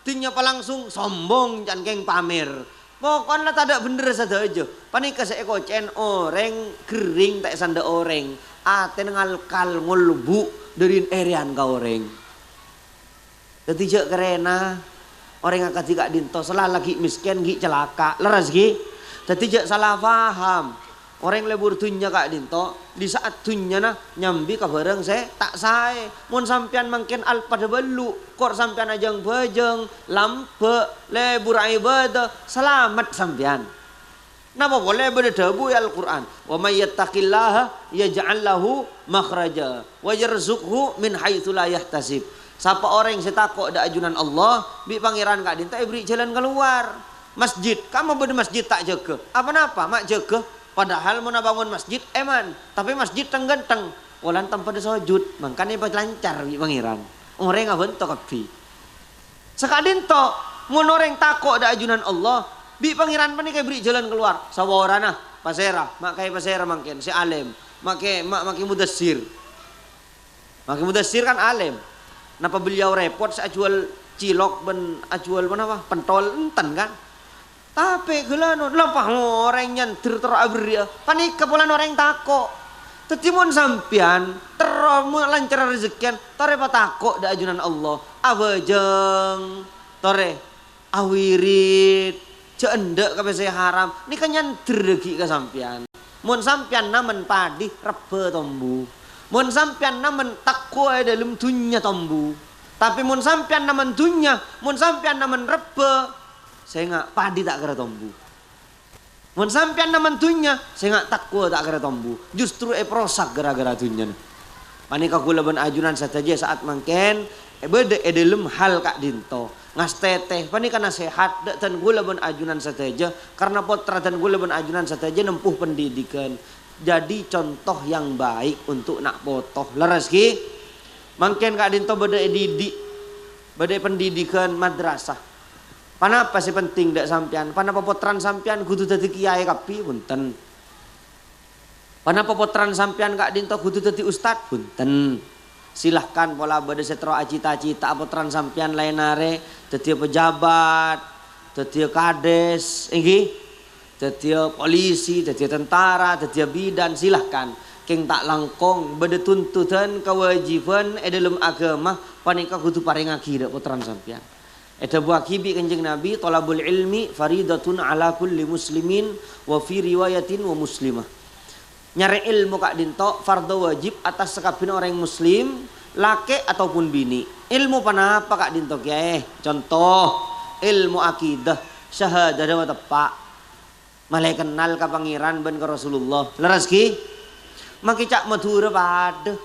Tingnya langsung sombong jangan keng pamer. Pokoknya tak ada bener saja aja. Panik ke seeko cen orang kering tak sanda orang. Aten ngalkal ngulbu dari erian ka orang. Jadi jek kerena orang akan tidak dinto salah lagi miskin gi celaka leras gi. Jadi jek salah paham. Orang lebur tunya kak dinto di saat tunya na nyambi ka bareng saya tak sae. Mun sampean mungkin al pada belu kor sampean ajang bajeng lampe lebur ibadah selamat sampean. Napa boleh berdebu ya Al-Quran. Wa may yattaqillaha yaj'al lahu makhraja wa yarzuqhu min haitsu la yahtasib. Siapa orang yang setakok da ajunan Allah, bi pangeran kak dinta beri jalan keluar. Masjid, kamu ber masjid tak jaga. Apa napa mak jaga? Padahal mau bangun masjid eman, tapi masjid tenggenteng. Walan tanpa ada sujud, makanya pas lancar bi pangeran. Orang ngabentok kapi. Sekadin to, mun orang takok da ajunan Allah, bi pangeran pani kay beri jalan keluar. Sawarana pasera, mak kay pasera mangken si alim. Maki mudassir. Maki mudassir kan alim. Napa beliau repot sa jual cilok ben ajual apa? Pentol enten kan. Tapi gelanon lampah orang nyantir terabri. Panik kepulan orang takok. Tetimun sampian terlalu lancar rezekian tore patakok da ajunan Allah. Abajeng tore awirit cendek kabeh saya haram ni kan nyantir lagi ke sampian. Mun sampian namen padi rebe tombu. Mun sampian namen takwa dalam dunya tombu. Tapi mun sampian namen dunya, mun sampian namen rebe, saya nggak padi tak kira tombu. Mun sampian namen dunya, saya nggak takwa tak kira tombu. Justru prosak gara-gara dunya. Panika kula ben ajunan saja saat mangken bede dalam hal kak dinto. Ngas teteh panika nasihat dan gula ben ajunan saja karena potra dan gula ben ajunan saja nempuh pendidikan. Jadi contoh yang baik untuk nak potoh leres ki. Mangken kak dinto bede didik, bede pendidikan madrasah. Panapa sih penting dak sampean? Panapa potran sampean kudu dadi kiai kapi punten. Panapa potran sampean kak dinto kudu dadi ustad punten. Silahkan pola bade setro cita-cita potran sampean lainare dadi pejabat, dadi kades, inggih. Dadi polisi, dadi tentara, dadi bidan silahkan. Keng tak langkong bade tuntutan kewajiban dalam agama panika kudu paringaki dak potran sampean. Eta buaki bi Kanjeng Nabi talabul ilmi faridatun ala kulli muslimin wa fi riwayatin wa muslimah. Nyari ilmu kak dinto fardu wajib atas sekabin orang muslim laki ataupun bini. Ilmu panapa kak dinto kiai? Contoh ilmu akidah syahadah wa tepak. Malai kenal ka pangeran ben ka Rasulullah. Leres ki? maki cak madura pada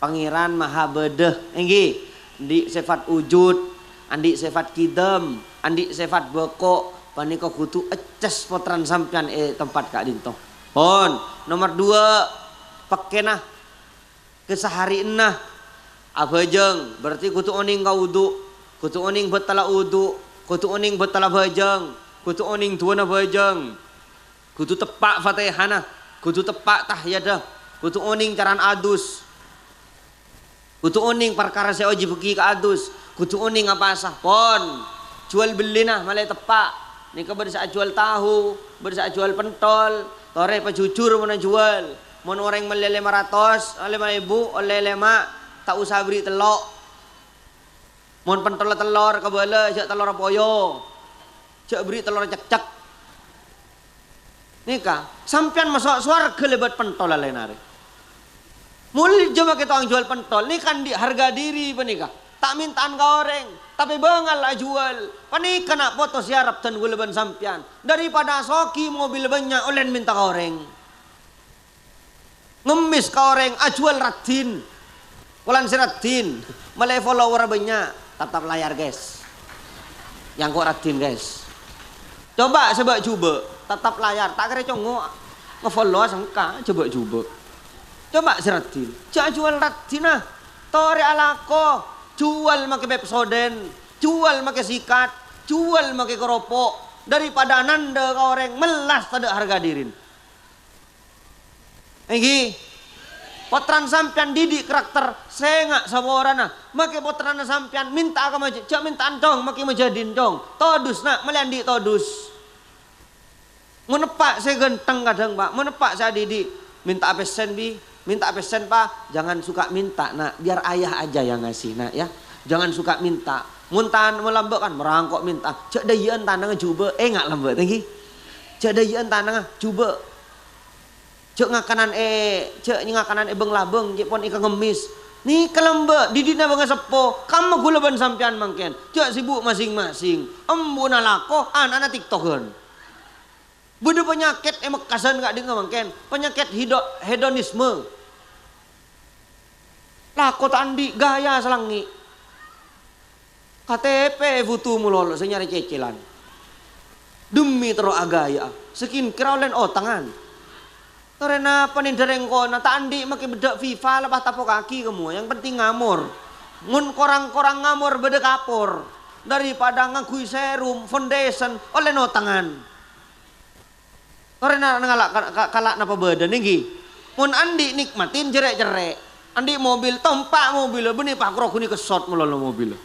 pangeran maha bedeh enggi di sifat wujud andi sifat kidam andi sifat beko panika kudu eces potran sampean tempat Kak Dinto pon nomor 2 pakenah kesehari enah abajeng berarti kudu oning ka wudu kudu oning betala wudu kudu oning betala bajeng kudu oning tuana bajeng kudu tepak fatihana kudu tepak tahyadah kudu oning caran adus kudu oning perkara saya oji beki ka adus kudu oning apa asah pon jual beli nah malai tepak nika bersa jual tahu bersa jual pentol tore pajujur mana jual mon orang melele 500 oleh 5.000 oleh 5 tak usah beri telok mon pentol telur kabala jak telur poyo jak beri telur cek-cek nika sampean masuk swarga lebat pentol lain hari mul jema kita orang jual pentol ni kan di harga diri panika tak mintaan ka orang tapi bengal lah jual panika nak foto siarap dan guleban sampean daripada soki mobil banyak olen minta ka orang ngemis ka orang ajual ratin walan siratin malay follower banyak tatap layar guys yang kok ratin guys coba coba tatap layar tak kira congo nge-follow sangka coba siratin jangan jual ratin nah tore alako jual make Pepsoden jual make sikat jual make keropok daripada nanda ka orang melas tada harga dirin enggi potran sampean didik karakter sengak saborana make potran sampean minta ka maje jak mintaan dong make majadin dong todus nak melandi todus menepak saya genteng kadang Pak menepak saya didik minta pesen bi minta pesen Pak jangan suka minta nak biar ayah aja yang ngasih nak ya jangan suka minta muntahan melambek kan merangkok minta cek dayan tanang coba ngak lambek tinggi cek dayan tanang coba cek ngakanan cek ngakanan beng labeng cek pon ikan ngemis nih kelembe didina bang sepo kamu guleban sampean mangken cek sibuk masing-masing embuna lako anak tiktokan beda penyakit emekasan gak dengar mangken penyakit hedonisme lako tandi gaya selangi KTP butuh mulolo saya nyari cecilan demi terus agaya sekin kira len tangan karena panindereng kona tandi makin bedak FIFA lepas tapo kaki kamu yang penting ngamur ngun korang-korang ngamur beda kapur daripada ngakui serum foundation oleh tangan karena ngalak kalak napa beda niki mun andi nikmatin jerek-jerek andi mobil tompak mobil benih pak krok ni kesot mulolo mobil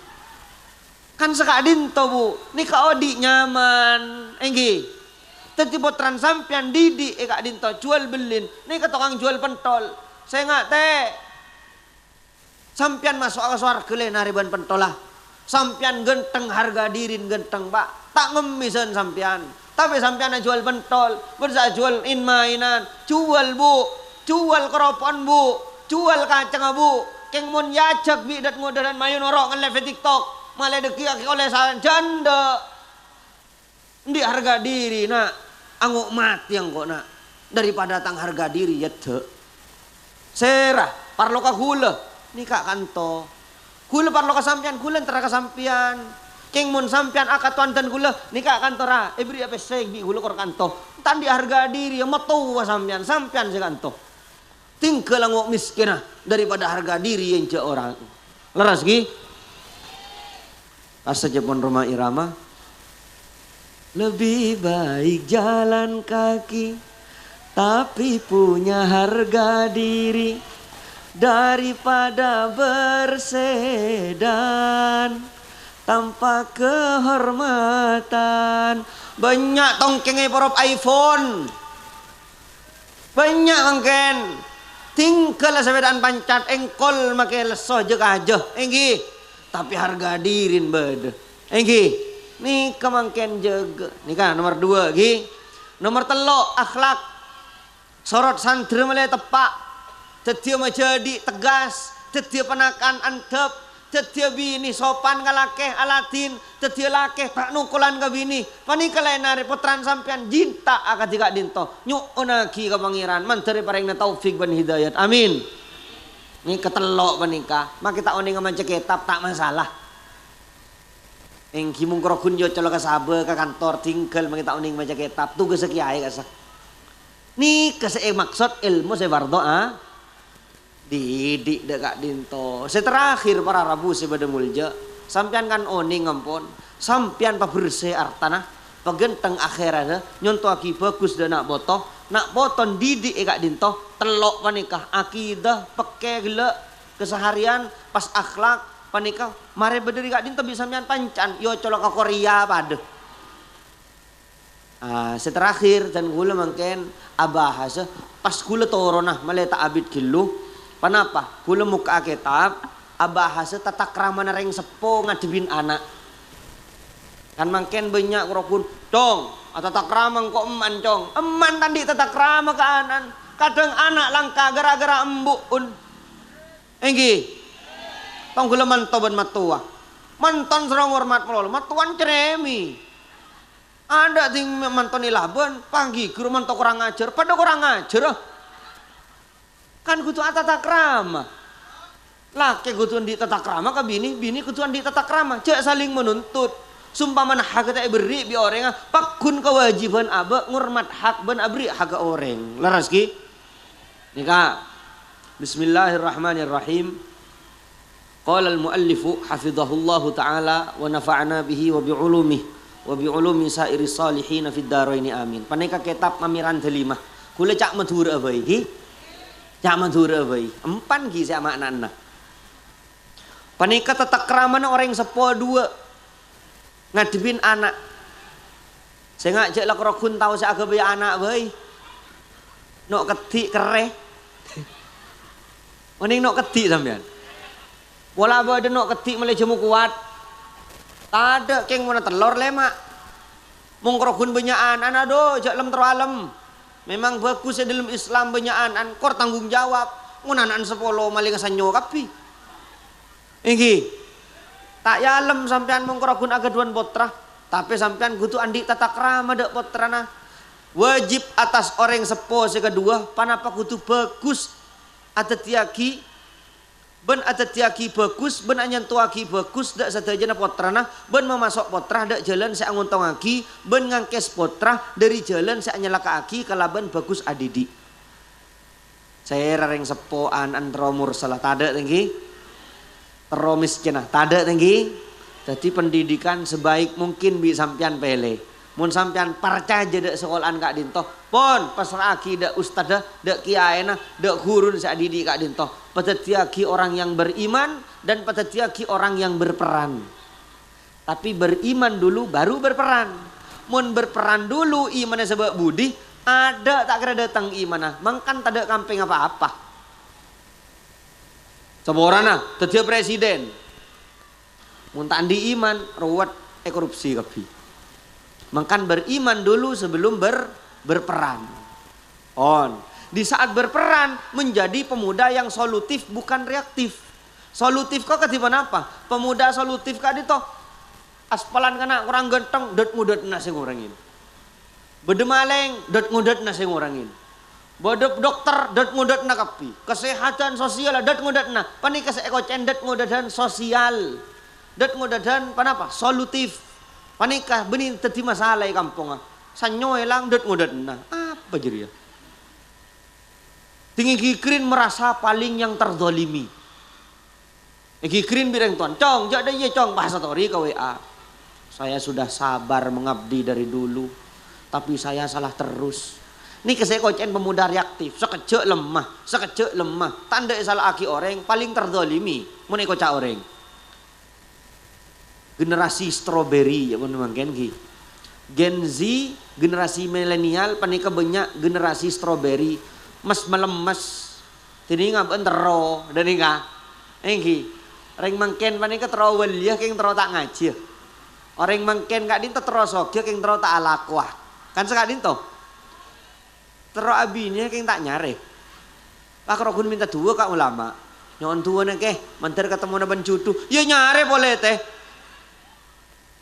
kan sekadin to bu nika odi nyaman enggi teti potran sampean didi Kak Dinto jual belin nika tukang jual pentol saya nggak teh sampean masuk ke swarga le nariban pentol lah sampean genteng harga dirin genteng Pak tak ngemisan sampean tapi sampean jual pentol bersa jual mainan jual bu jual keropon bu jual kacang bu keng mun yajak bi dat ngodaran mayu norok nge-live TikTok malah deki oleh saran janda di harga diri nak anguk mati yang kok nak daripada tang harga diri ya te serah parlo ka hula ni Kak Kanto hula parlo ka sampean hula antara ka sampean keng mun sampean akat tuanten hula ni Kak Kantora beri apa seg bi hula kor Kanto tan di harga diri metu sampean sampean si Kanto tinggal anguk miskin daripada harga diri yang je orang leras gi asa Jepun rumah irama lebih baik jalan kaki tapi punya harga diri daripada bersedan tanpa kehormatan banyak tongkengnya porop iPhone banyak mungkin tinggal sepedaan pancat engkol makai lesoh jeka aja enggi tapi harga dirin beda enggi nih kemangken jaga nih kan nomor 2 gi nomor 3 akhlak sorot santri mulai tepak tetia menjadi tegas tetia penakan antep tetia bini sopan kalakeh alatin tetia lakeh tak nukulan ka bini panika lain nari putran sampean jinta akad tiga dinto nyuunaki ka pangeran manteri paring na taufik ban hidayat amin. Ini ketelok panika mak kita oning manca kitab tak masalah eng kimung krokun jo colo ka sabe ka kantor tingkel mak kita oning manca kitab tugas kiai kasa ni kase maksud ilmu se wardo didik dekat dinto. Seterakhir para rabu sebada mulja. Sampian kan oning ngampun. Sampian pa bersih artana. Pagenteng akhirat nyonto aki bagus dan nak botoh. Nak boton didik dekat dinto. Telok panikah akidah peke gila keseharian pas akhlak panikah. Mare berdiri dekat dinto bisa sampian pancan. Yo colok ke Korea pada. Seterakhir dan gula mungkin abahasa pas gula torona maleta abid kilu. Panapa? Kula muka kitab abahasa tata krama nareng sepo ngadepin anak. Kan mangken banyak kurokun dong tata krama kok eman cong. Eman tadi tata krama ke anan. Kadang anak langka gara-gara embun. Enggi. Tong kula mantoban matua. Manton serong hormat melol. Matuan ceremi. Ada ting manton ilaban pagi guru mantok kurang ajar. Pada kurang ajar. Kan kutuan tata krama. Laki kutuan di tata krama ke bini kutuan di tata krama. Cek saling menuntut. Sumpah mana hak kita beri bi orang pakun kewajiban aba ngurmat hak ben abri hak orang. Laras ki? Nika. Bismillahirrahmanirrahim. Qala al-muallifu hafizahullahu taala wa nafa'ana bihi wa bi ulumihi wa bi ulumi sairi salihin fid daraini amin. Panika kitab mamiran delimah. Kula cak madhur abai ki. Cak madura bayi empan ki sia maknana panika tata krama orang sepo dua ngadepin anak saya ngajak lah kerokun tahu saya agak bayi anak bayi nok ketik kere mending nok ketik sampean wala ada nok ketik mulai jemu kuat tak ada keng mana telur lemak mung kerokun benyaan anak do jak lem teralem. Memang bagus dalam Islam banyakan kor tanggung jawab. Ngunanan sepolo maling sanyo kapi. Iki. Tak yalem sampean mengkorogun agaduan potra. Tapi sampean kudu andi tata krama dek potrana. Wajib atas orang sepo kedua. Panapa kudu bagus. Ada tiaki. Ben ada tiaki bagus. Ben anyantuaki bagus. Dak sadajana potrana. Ben memasok potra dak jalan saya nguntong aki. Ben ngangkes potra dari jalan saya nyelaka aki. Kalaban bagus adidi. Saya rareng sepoan antro mursalah. Tada tinggi. Tero miskinah. Tada tinggi. Jadi pendidikan sebaik mungkin bi sampian pele. Mun sampean percaya dak sekolahan kak dinto. Pon pasrah aki dak ustadah, dak kiaena, dak gurun sak didik kak dinto. Patetiaki orang yang beriman dan patetiaki orang yang berperan. Tapi beriman dulu baru berperan. Mun berperan dulu imannya sebab budi, ada tak kira datang imanah. Mangkan tak ada kampeng apa-apa. Seborana tetia presiden. Mun tak andi iman, ruwet korupsi kapi. Mangkan beriman dulu sebelum berperan. Di saat berperan menjadi pemuda yang solutif bukan reaktif. Solutif kok ketiban apa? Pemuda solutif kak itu aspalan kena kurang genteng dot mudat nasi ngurangin. Bedemaleng dot mudat nasi ngurangin. Bodop dokter dot mudat na kapi. Kesehatan sosial dot mudat na. Pani kesekocen dot mudadan sosial. Dot mudadan panapa? Solutif. Panikah benih teti masalah di kampung sanyo elang dot ngodat nah apa jadi ya tinggi kikrin merasa paling yang terdolimi kikrin bireng tuan cong jadi ye cong bahasa tori ke WA saya sudah sabar mengabdi dari dulu tapi saya salah terus ini kesekocen pemuda reaktif sekejap lemah tanda salah aki orang paling terdolimi mau kocak orang generasi strawberry ya memang Gen Z generasi milenial panika banyak generasi strawberry mas melemes tini ngap entero dan ika engki reng mangken panika terawal ya keng tero tak ngaji orang mangken kak dinto tero sogya keng tero tak alakwah kan sekak dinto tero abinya keng tak nyare pak rogun minta dua kak ulama Nyon tua nak mantar ketemu na bancutu. Ya nyare boleh teh.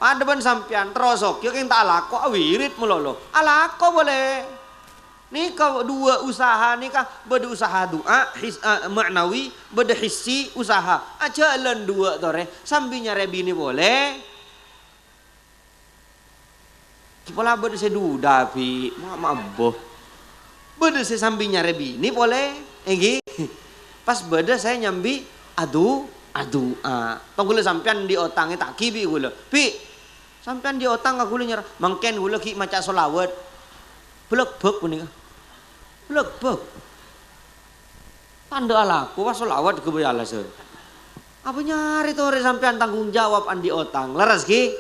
Ada ban sampian terosok. Ya keng tak alako awirit mulolo. Alako boleh. Nikah dua usaha nikah beda usaha doa maknawi beda hissi usaha ajalan dua tore sambil nyare bini boleh kepala beda seduda pi maaf beda saya sambil nyare bini boleh enggih pas beda saya nyambi adu tong sampean di otangnya tak kibi gula pi sampean di otang aku nyara mangken gula ki maca solawat blek-blek punika. Blek-blek. Tanda alaku was selawat ke bayala sir. Apa nyari tore sampean tanggung jawab andi otang. Leres ki?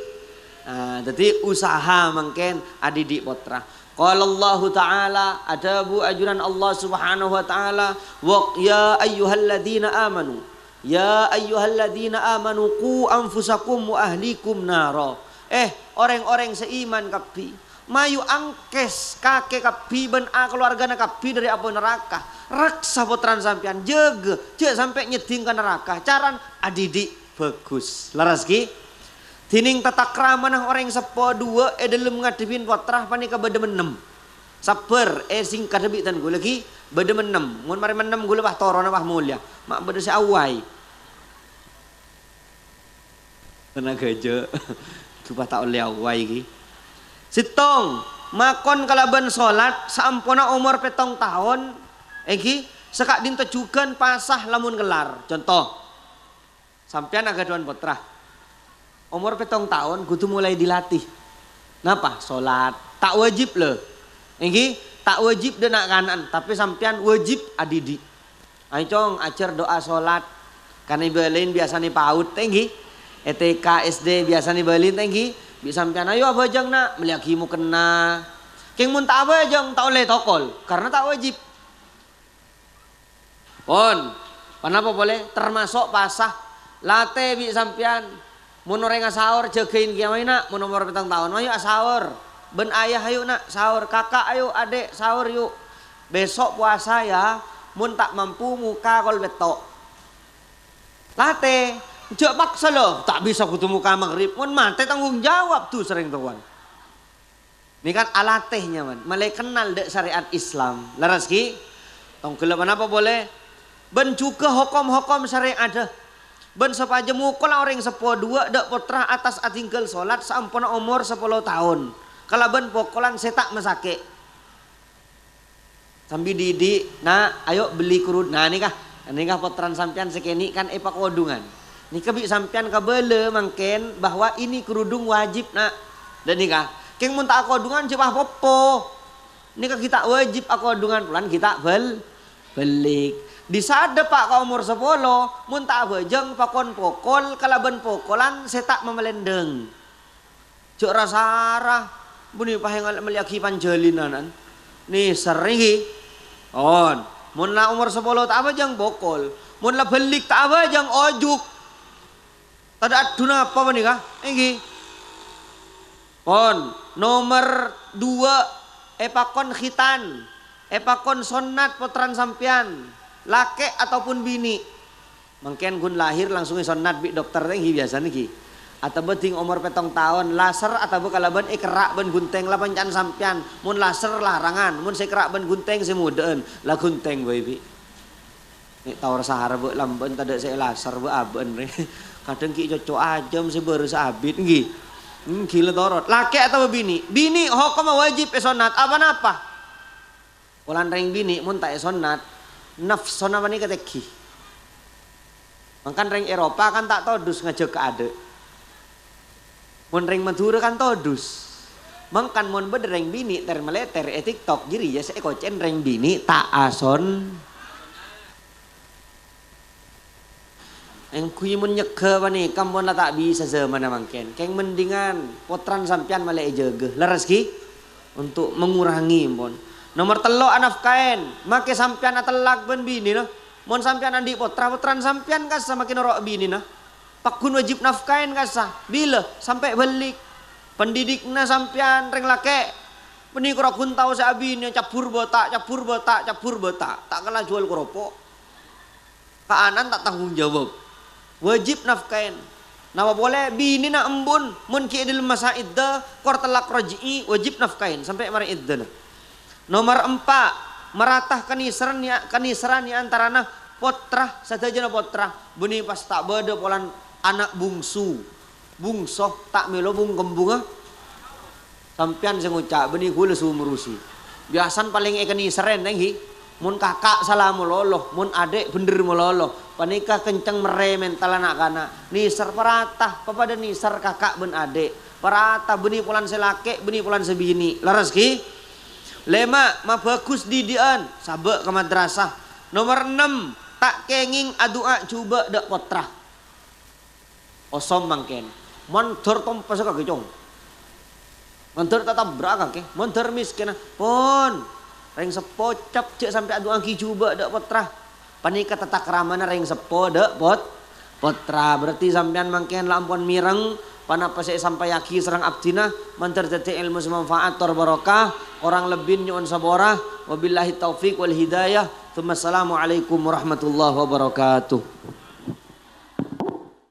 Nah, jadi usaha mangken adidik potra. Qala Allah Ta'ala ada bu ajuran Allah Subhanahu wa taala wa ya ayyuhalladzina amanu ya ayyuhalladzina amanu qu anfusakum wa ahlikum nara. Orang-orang seiman kapi mayu angkes kakek kapi ben keluarga na kapi dari apa neraka raksa potran sampean jaga sampai nyeding ke neraka caran adidik bagus laras ki dining tata krama nah orang sepo dua dalam ngadepin potrah panika beda menem sabar sing kadebitan gue lagi beda menem mun mari menem gue lebah torona bah mulia mak beda si awai tenaga aja tuh tak oleh awai ki Sitong makon kalaban salat saampuna umur 7 tahun sekak dintejugan pasah lamun gelar contoh sampean agaduan putra umur 7 tahun kudu mulai dilatih napa salat tak wajib loh tak wajib denak kanan tapi sampean wajib adidi ayo cong ajar doa salat karena ibelin biasanya paut ETK SD biasanya ibelin bisa sampean ayo abajang nak meliakimu kena keng mun tak abajang tak oleh tokol karena tak wajib pon kenapa boleh termasuk pasah late bi sampean mun orang sahur jagain kiamai nak mun umur 7 tahun ayo sahur ben ayah ayo nak sahur kakak ayo adek sahur yuk besok puasa ya mun tak mampu muka kol betok late jok paksa loh, tak bisa ketemu muka maghrib. Mun mate tanggung jawab tuh sering tuan. Ini kan alatehnya man, mulai kenal dek syariat Islam. Laras ki, tong kelapan apa boleh? Ben juga hukum-hukum syariat ada. Ben sepaja mukul orang sepo dua dek putra atas atingkel solat saampuna umur 10 tahun. Kalau ben pokolan setak mesake. Sambil didik, nah ayo beli kurud. Nah ini kah potran sampean sekeni kan epak kodungan. Ini kebi sampean kabele mangken bahwa ini kerudung wajib nak. Dan nikah keng mun tak kodungan cepah popo. Nikah kita wajib kodungan pulan kita belik. Di sada pak ka umur 10 mun tak bejeng pakon pokol kalaban pokolan setak memelendeng. Cuk rasarah buni pahengal meliaki panjalinanan. Nih sering on mun la umur 10 tak bejeng pokol. Mun la belik tak bejeng ojuk. Tada aduna apa menikah? Pon nomor 2 epakon khitan, epakon sonat potran sampean, lake ataupun bini. Mungkin gun lahir langsung sonat bi dokter teh biasa niki. Atau beting umur 7 tahun laser atau kalaban kerak ben gunteng lah pancan sampean. Mun laser larangan, mun kerak ben gunteng semudeun lah gunteng bae bi. Nek tawar sahar be lamben tada saya laser be aben re. Kadang ki cocok ajam seberes abit nggih. Gila torot. Laki atau bini? Bini hukum wajib sonat apa-apa. Ulan ring bini mun tak sonat nafsona mani kateki. Mangkan ring Eropa kan tak todus ngajak ke ade. Mun ring Madura kan todus. Mangkan mun bede ring bini termeleter TikTok jadi ya saya kocen ring bini tak ason. Yang kuy mun nyeke pani kampun lah tak bisa zaman mangken. Keng mendingan potran sampean malai jaga. Leres ki untuk mengurangi pon. Nomor 3 anak kain, make sampean atelak ben bini noh. Mun sampean andi potran sampean kasa makin orok bini noh. Pakun wajib nafkain kasa. Bila sampai balik pendidikna sampean reng lake. Peni kura kuntau sa bini capur botak. Tak kalah jual keropok. Kaanan tak tanggung jawab. Wajib nafkain. Nama boleh bini na embun mun ki idil masa iddah kor talak raj'i wajib nafkain sampai mari iddah. Nomor 4, meratah kanisaran antarana potrah sadajana potrah beni pas tak beda polan anak bungsu. Bungsoh tak melo bung kembunga. Sampian sing ngucak beni kula sumurusi. Biasan paling kanisaran neng hi. Mun kakak salah mololoh, mun adik bener mololoh. Panika kenceng mere mental anak kana. Nisar paratah, papada nisar kakak ben adik. Paratah beni pulan selake, beni pulan sebini. Laras ki? 5, ma bagus didian, sabe ke madrasah. Nomor 6, tak kenging adua coba dak potrah. Osom mangken. Montor tompas ka gejong. Montor tetap beraka ke? Montor miskin pon. Reng sepo cap cek sampai adu angki coba dak potrah. Panika tata keramana reng sepo dak potrah. Berarti sampean mangken lampun mireng panapa saya sampai yaki serang abdina mantar tete ilmu semanfaat tor barokah orang lebih nyuun saborah wabillahi taufik wal hidayah. Assalamualaikum warahmatullahi wabarakatuh.